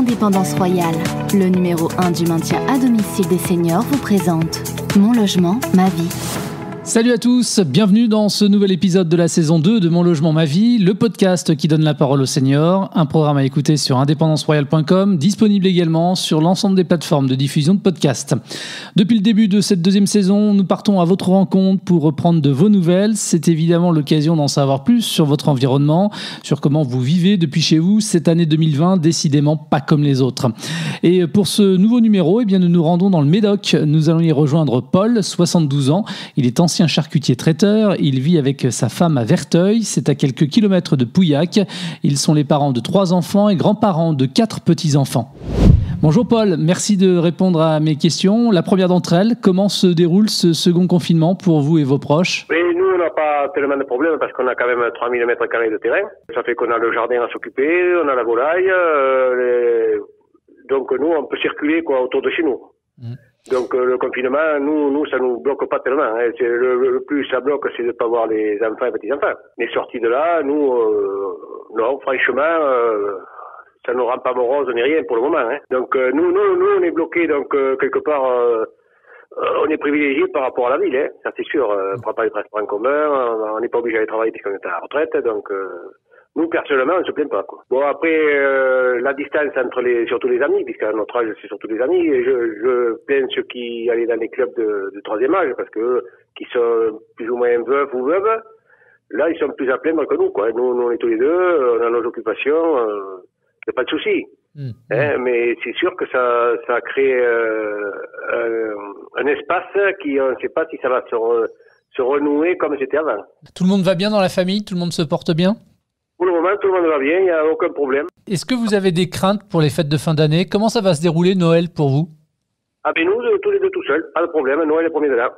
Indépendance Royale, le numéro 1 du maintien à domicile des seniors, vous présente Mon logement, ma vie. Salut à tous, bienvenue dans ce nouvel épisode de la saison 2 de Mon logement, ma vie, le podcast qui donne la parole aux seniors, un programme à écouter sur indépendanceroyale.com, disponible également sur l'ensemble des plateformes de diffusion de podcasts. Depuis le début de cette deuxième saison, nous partons à votre rencontre pour reprendre de vos nouvelles. C'est évidemment l'occasion d'en savoir plus sur votre environnement, sur comment vous vivez depuis chez vous cette année 2020, décidément pas comme les autres. Et pour ce nouveau numéro, nous nous rendons dans le Médoc. Nous allons y rejoindre Paul, 72 ans. Il est ancien charcutier traiteur, il vit avec sa femme à Verteuil, c'est à quelques kilomètres de Pouillac. Ils sont les parents de 3 enfants et grands-parents de 4 petits-enfants. Bonjour Paul, merci de répondre à mes questions. La première d'entre elles, comment se déroule ce second confinement pour vous et vos proches ? Oui, nous, on n'a pas tellement de problèmes parce qu'on a quand même 3000 mètres carrés de terrain. Ça fait qu'on a le jardin à s'occuper, on a la volaille, donc nous, on peut circuler autour de chez nous. Donc le confinement, nous, ça nous bloque pas tellement. Hein. C'est le plus ça bloque, c'est de pas voir les enfants et petits-enfants. Mais sortis de là, nous, non, franchement, ça nous rend pas morose ni rien pour le moment. Hein. Donc nous, on est bloqués, donc quelque part, on est privilégié par rapport à la ville. Hein. Ça c'est sûr. On prend pas les transports en commun, on n'est pas obligé d'aller travailler puisqu'on est à la retraite, donc. Nous, personnellement, on ne se plaint pas, quoi. Bon, après, la distance entre surtout les amis, puisqu'à notre âge, c'est surtout les amis, et je plains ceux qui allaient dans les clubs de troisième âge, parce que qui sont plus ou moins veufs ou veuves, là, ils sont plus à plaindre que nous, quoi. Nous, on est tous les deux, on a nos occupations, y a pas de souci. Hein, mais c'est sûr que ça crée un espace qui, on ne sait pas si ça va se renouer comme c'était avant. Tout le monde va bien dans la famille ? Tout le monde se porte bien ? Pour le moment, tout le monde va bien, il n'y a aucun problème. Est-ce que vous avez des craintes pour les fêtes de fin d'année ? Comment ça va se dérouler Noël pour vous ? Ah ben nous, tous les deux tout seuls, pas de problème, Noël est le premier de là.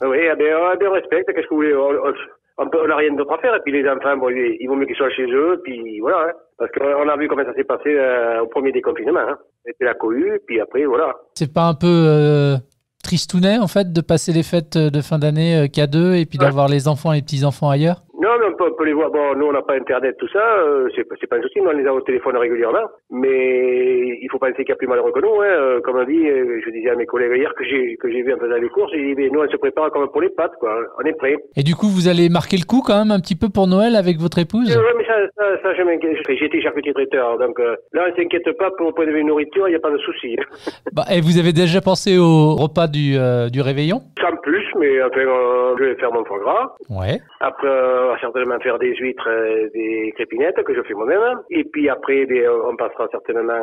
Oui, on respecte, qu'est-ce que vous voulez, on n'a rien d'autre à faire, et puis les enfants, bon, il vaut mieux qu'ils soient chez eux, puis voilà, hein, parce qu'on a vu comment ça s'est passé au premier déconfinement, hein. C'était la cohue, puis après, voilà. C'est pas un peu tristounet, en fait, de passer les fêtes de fin d'année qu'à deux, et puis d'avoir les enfants et les petits-enfants ailleurs ? Non, mais on peut les voir. Bon, nous, on n'a pas Internet, tout ça. C'est pas un souci. Nous, on les a au téléphone régulièrement. Mais il faut penser qu'il y a plus malheureux que nous. Hein. Comme on dit, je disais à mes collègues hier que j'ai vu en faisant les courses, j'ai dit, mais nous, on se prépare comme pour les pâtes, quoi. On est prêts. Et du coup, vous allez marquer le coup quand même un petit peu pour Noël avec votre épouse ? Oui, mais ça, je m'inquiète. J'ai été charcutier traiteur. Donc là, on s'inquiète pas pour le point de vue nourriture, il n'y a pas de souci. Et vous avez déjà pensé au repas du réveillon ? Sans plus, mais enfin, je vais faire mon foie gras. Ouais. Après, on va certainement faire des huîtres, des crépinettes que je fais moi-même. Et puis après, on passera certainement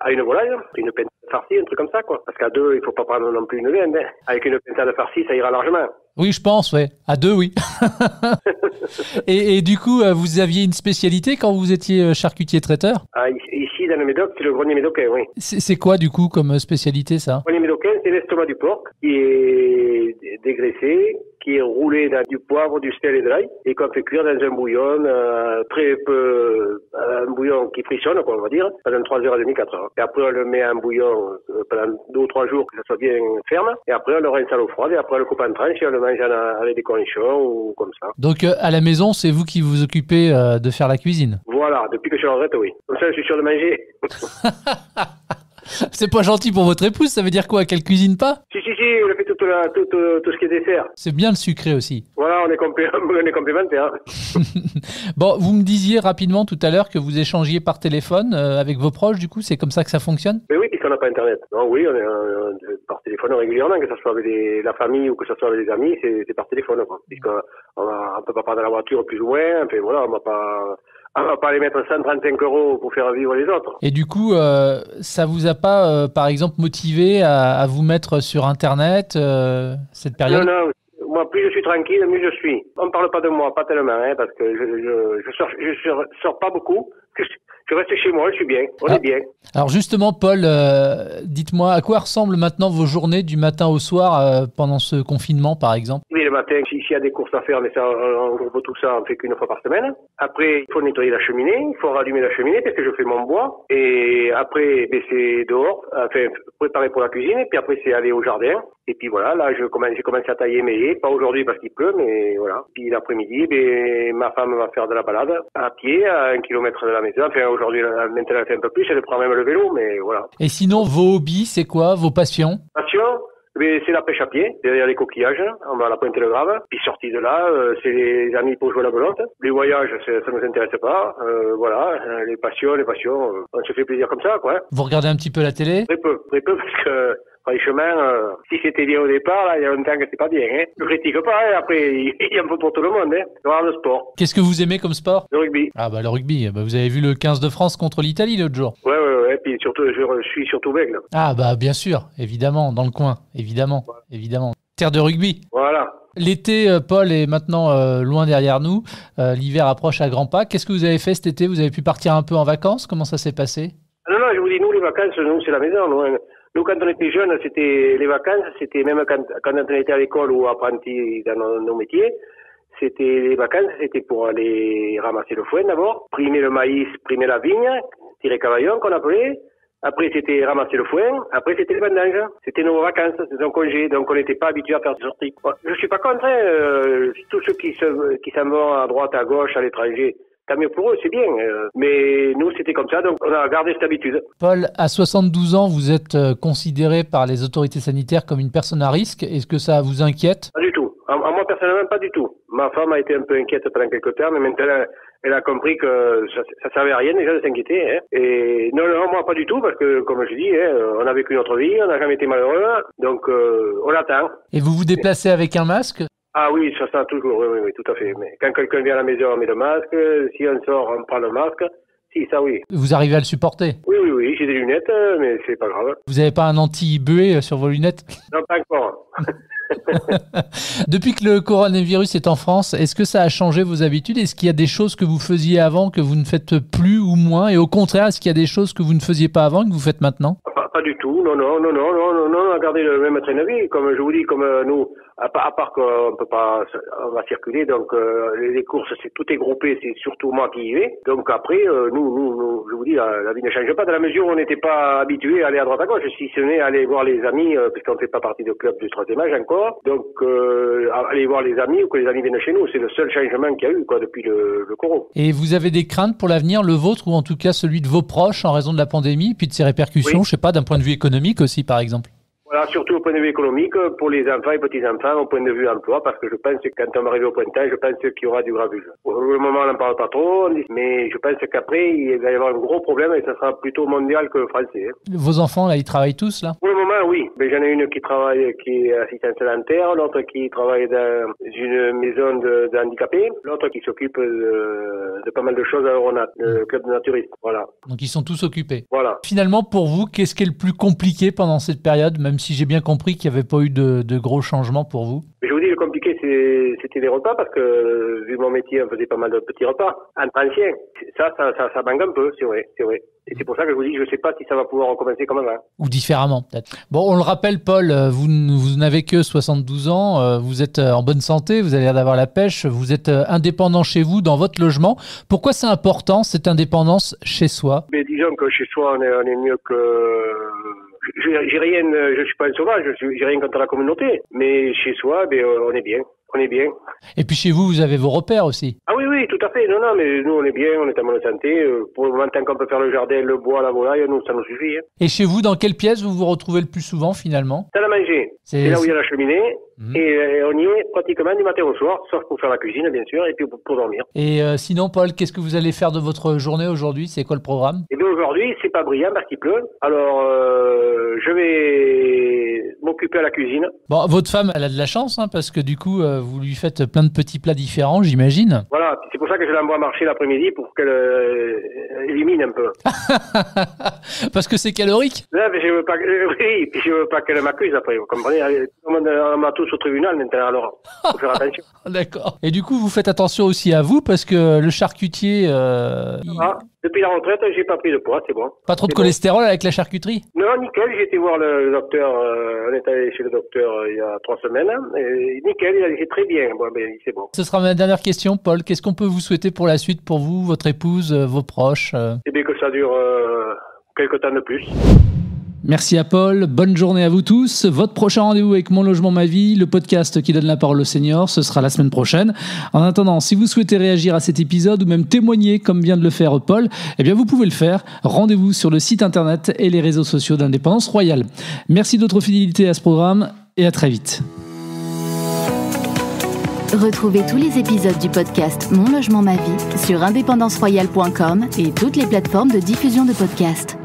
à une volaille, une pintade farcie, un truc comme ça, quoi. Parce qu'à 2, il faut pas prendre non plus une viande. Hein. Avec une pintade farcie, ça ira largement. Oui, je pense, ouais. À 2, oui. et du coup, vous aviez une spécialité quand vous étiez charcutier traiteur ? Ici, dans le Médoc, c'est le grenier médocain, oui. C'est quoi, du coup, comme spécialité, ça ? Le grenier médocain, c'est l'estomac du porc qui est dégraissé, qui est roulé dans du poivre, du sel et de l'ail, et qu'on fait cuire dans un bouillon très peu, un bouillon qui frissonne, quoi, on va dire, pendant 3h30, 4h. Et après, on le met en bouillon pendant 2 ou 3 jours, que ça soit bien ferme, et après, on le rince à l'eau froide, et après, on le coupe en tranches, et on le mange avec des cornichons, ou comme ça. Donc, à la maison, c'est vous qui vous occupez de faire la cuisine ? Voilà, depuis que je suis en retraite, oui. Comme ça, je suis sûr de manger. C'est pas gentil pour votre épouse, ça veut dire quoi, qu'elle cuisine pas ? Si, on a fait tout ce qui est dessert. C'est bien le sucré aussi. Voilà, on est complémentaires. Bon, vous me disiez rapidement tout à l'heure que vous échangiez par téléphone avec vos proches, du coup, c'est comme ça que ça fonctionne ? Mais oui, puisqu'on n'a pas Internet. Non, oui, on est par téléphone régulièrement, que ce soit avec la famille ou que ce soit avec les amis, c'est par téléphone, quoi. Puisqu'on ne peut pas prendre la voiture plus ou moins, enfin voilà, on va pas aller mettre 135 € pour faire vivre les autres. Et du coup, ça vous a pas, par exemple, motivé à vous mettre sur Internet cette période ? Non. Moi, plus je suis tranquille, mieux je suis. On ne parle pas de moi, pas tellement, hein, parce que je sors pas beaucoup. Je reste chez moi, je suis bien, on est bien. Alors justement, Paul, dites-moi, à quoi ressemblent maintenant vos journées du matin au soir pendant ce confinement, par exemple ? Oui, le matin, s'il y a des courses à faire, mais ça, on groupe tout ça, on fait qu'une fois par semaine. Après, il faut nettoyer la cheminée, il faut rallumer la cheminée parce que je fais mon bois. Et après, c'est dehors, enfin, préparer pour la cuisine, et puis après, c'est aller au jardin. Et puis voilà, là, j'ai commencé à tailler mes haies, pas aujourd'hui parce qu'il pleut, mais voilà. Puis l'après-midi, ma femme va faire de la balade à pied, à 1 kilomètre de la maison. Enfin, aujourd'hui, maintenant, elle fait un peu plus, elle prend même le vélo, mais voilà. Et sinon, vos hobbies, c'est quoi? Vos passions? Passion, mais c'est la pêche à pied, derrière les coquillages, on va à la Pointe-le-Grave. Puis sorti de là, c'est les amis pour jouer à la belote. Les voyages, ça nous intéresse pas. Voilà, les passions, on se fait plaisir comme ça, quoi. Vous regardez un petit peu la télé? Très peu, parce que franchement, si c'était bien au départ, là, il y a longtemps que c'est pas bien. Hein. Je critique pas, hein. Après, il y a un peu pour tout le monde, hein. Voir le sport. Qu'est-ce que vous aimez comme sport? Le rugby. Ah bah le rugby, vous avez vu le 15 de France contre l'Italie l'autre jour? Ouais, puis surtout, je suis surtout bègle. Ah bah bien sûr, évidemment, dans le coin, évidemment. Terre de rugby. Voilà. L'été, Paul, est maintenant loin derrière nous. L'hiver approche à grands pas. Qu'est-ce que vous avez fait cet été? Vous avez pu partir un peu en vacances? Comment ça s'est passé? Non, je vous dis, nous, les vacances, nous, c'est la maison. Nous, quand on était jeunes, c'était les vacances, c'était même quand on était à l'école ou apprenti dans nos métiers, c'était les vacances, c'était pour aller ramasser le foin d'abord, primer le maïs, primer la vigne, tirer cavaillon qu'on appelait. Après, c'était ramasser le foin. Après, c'était les vendanges. C'était nos vacances, c'était nos congés. Donc, on n'était pas habitué à faire des sorties. Je suis pas contre, tous ceux qui s'en vont à droite, à gauche, à l'étranger. Tant mieux pour eux, c'est bien. Mais nous, c'était comme ça, donc on a gardé cette habitude. Paul, à 72 ans, vous êtes considéré par les autorités sanitaires comme une personne à risque. Est-ce que ça vous inquiète? Pas du tout. À moi, personnellement, pas du tout. Ma femme a été un peu inquiète pendant quelques temps, mais maintenant, elle a compris que ça servait à rien déjà de s'inquiéter. Hein. Et non, moi, pas du tout, parce que, comme je dis, on a vécu notre vie, on n'a jamais été malheureux, donc on attend. Et vous vous déplacez avec un masque? Ah oui, ça toujours, oui, tout à fait. Mais quand quelqu'un vient à la maison, on met le masque. Si on sort, on prend le masque. Si, ça oui. Vous arrivez à le supporter? Oui, j'ai des lunettes, mais c'est pas grave. Vous n'avez pas un anti-buée sur vos lunettes? Non, pas encore. Depuis que le coronavirus est en France, est-ce que ça a changé vos habitudes? Est-ce qu'il y a des choses que vous faisiez avant que vous ne faites plus ou moins? Et au contraire, est-ce qu'il y a des choses que vous ne faisiez pas avant et que vous faites maintenant? Pas du tout, non, on a gardé le même train de vie. Comme je vous dis, comme nous, à part qu'on peut pas, on va circuler, donc les courses, tout est groupé, c'est surtout moi qui y vais. Donc après, nous, je vous dis, la vie ne change pas dans la mesure où on n'était pas habitué à aller à droite à gauche, si ce n'est aller voir les amis, puisqu'on ne fait pas partie du club du troisième âge encore. Donc aller voir les amis ou que les amis viennent chez nous, c'est le seul changement qu'il y a eu depuis le coro. Et vous avez des craintes pour l'avenir, le vôtre ou en tout cas celui de vos proches en raison de la pandémie, puis de ses répercussions, je sais pas, d'un point de vue économique aussi par exemple? Voilà, surtout au point de vue économique, pour les enfants et petits-enfants, au point de vue emploi, parce que je pense que quand on va arriver au printemps, je pense qu'il y aura du gravus. Pour le moment, on n'en parle pas trop, mais je pense qu'après, il va y avoir un gros problème et ça sera plutôt mondial que français. Vos enfants, là, ils travaillent tous, là? Pour le moment, oui. Mais j'en ai une qui travaille, qui est assistante dentaire, l'autre qui travaille dans une maison de handicapés, l'autre qui s'occupe de pas mal de choses à Euronat, le club de naturisme. Voilà. Donc, ils sont tous occupés. Voilà. Finalement, pour vous, qu'est-ce qui est le plus compliqué pendant cette période, même si j'ai bien compris qu'il n'y avait pas eu de gros changements pour vous? Je vous dis, le compliqué, c'était les repas, parce que, vu mon métier, on faisait pas mal de petits repas. Entre anciens, ça bangue un peu, c'est vrai. Et c'est pour ça que je vous dis, je ne sais pas si ça va pouvoir recommencer comme avant. Ou différemment, peut-être. Bon, on le rappelle, Paul, vous n'avez que 72 ans, vous êtes en bonne santé, vous avez l'air d'avoir la pêche, vous êtes indépendant chez vous, dans votre logement. Pourquoi c'est important, cette indépendance chez soi? Mais disons que chez soi, on est mieux que... J'ai rien, je suis pas un sauvage, j'ai rien contre la communauté. Mais chez soi, on est bien. On est bien. Et puis chez vous, vous avez vos repères aussi. Ah oui, tout à fait. Non, mais nous, on est bien, on est en bonne santé. Pour le moment, tant qu'on peut faire le jardin, le bois, la volaille, ça nous suffit. Hein. Et chez vous, dans quelle pièce vous vous retrouvez le plus souvent, finalement? Salle à manger. C'est là où il y a la cheminée. Et on y est pratiquement du matin au soir, sauf pour faire la cuisine, bien sûr, et puis pour dormir. Et sinon, Paul, qu'est-ce que vous allez faire de votre journée aujourd'hui? C'est quoi le programme? Eh bien, aujourd'hui, c'est pas brillant parce qu'il pleut. Alors, je vais m'occuper à la cuisine. Bon, votre femme, elle a de la chance, hein, parce que du coup, vous lui faites plein de petits plats différents, j'imagine. Voilà, c'est pour ça que je l'envoie marcher l'après-midi pour qu'elle élimine un peu. Parce que c'est calorique? Là, mais je veux pas, puis je veux pas qu'elle m'accuse après, vous comprenez? On m'a tous au tribunal maintenant, alors faut faire attention. D'accord. Et du coup, vous faites attention aussi à vous, parce que le charcutier... Depuis la retraite, j'ai pas pris de poids, c'est bon. Pas trop de cholestérol avec la charcuterie? Non, nickel, j'ai été voir le docteur, on est allé chez le docteur il y a 3 semaines, et nickel, il a dit c'est très bien, c'est bon. Ce sera ma dernière question, Paul. Qu'est-ce qu'on peut vous souhaiter pour la suite, pour vous, votre épouse, vos proches? C'est bien que ça dure quelques temps de plus. Merci à Paul, bonne journée à vous tous. Votre prochain rendez-vous avec Mon Logement Ma Vie, le podcast qui donne la parole aux seniors, ce sera la semaine prochaine. En attendant, si vous souhaitez réagir à cet épisode ou même témoigner comme vient de le faire Paul, eh bien vous pouvez le faire. Rendez-vous sur le site internet et les réseaux sociaux d'Indépendance Royale. Merci de votre fidélité à ce programme et à très vite. Retrouvez tous les épisodes du podcast Mon Logement Ma Vie sur indépendanceroyale.com et toutes les plateformes de diffusion de podcasts.